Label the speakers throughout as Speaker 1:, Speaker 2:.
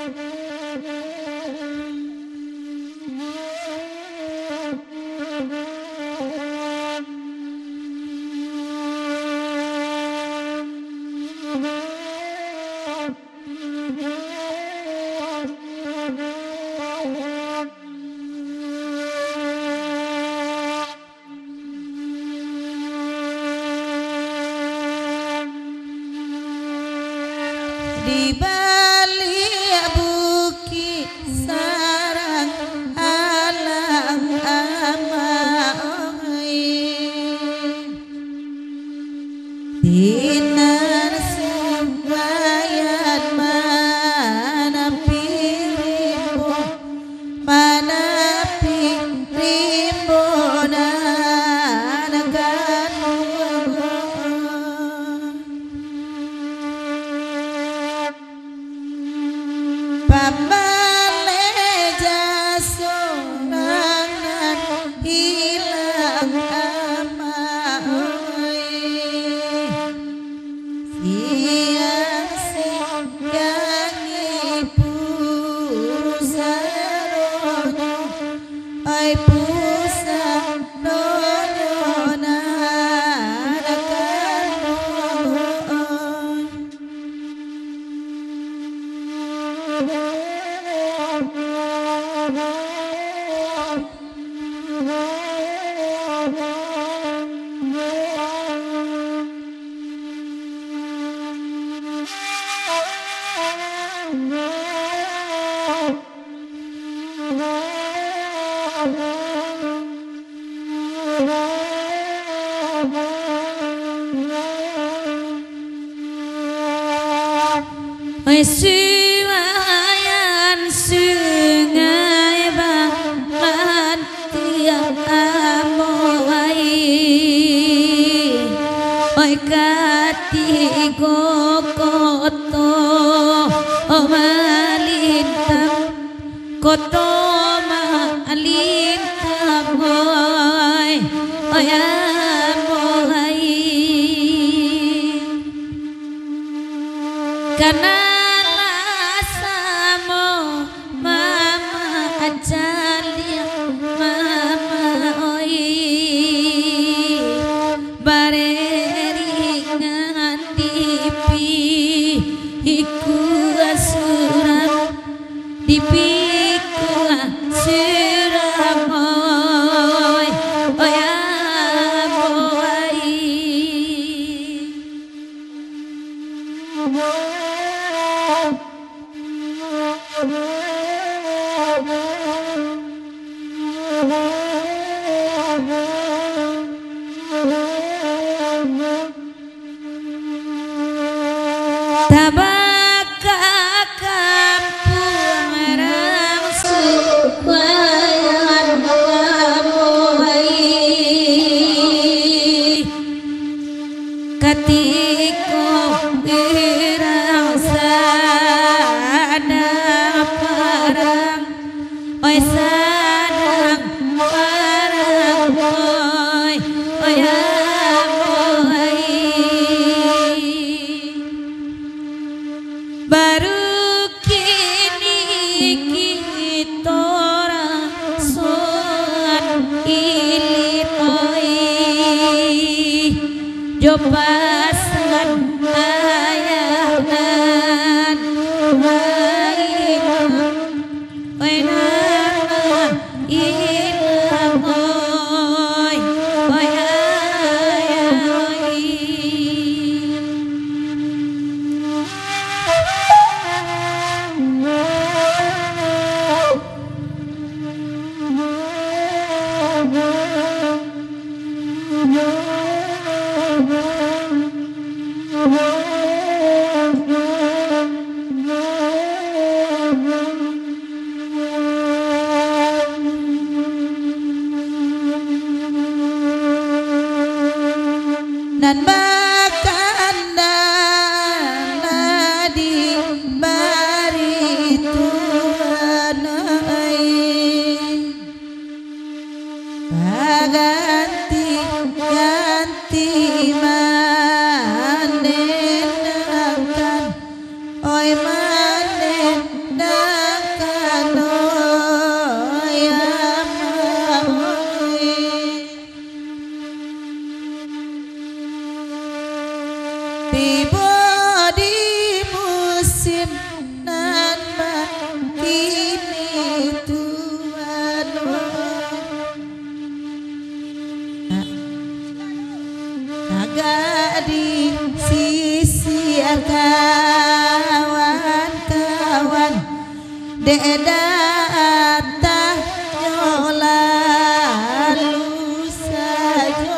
Speaker 1: Di balik bukit sarang alam amai dinar sembayan mana pirimbo Pamaleja sorangan hilang amai siang-siang ibu sarono ai pusat nonyona Suwayan sungai banget tiap amoai oi kati koto malintang koto malintang oi amoai karena Tabaka kampung merang suwayan amoai katiko irang sana parang oi sadang parang oi amoai baru kini kita rasakan ilit oi jopasan ayanan mainan oi nana ilang oi ayai di sisi kawan-kawan datang lalu saja.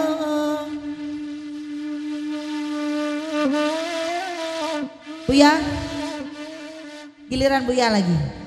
Speaker 1: Buya, giliran Buya lagi.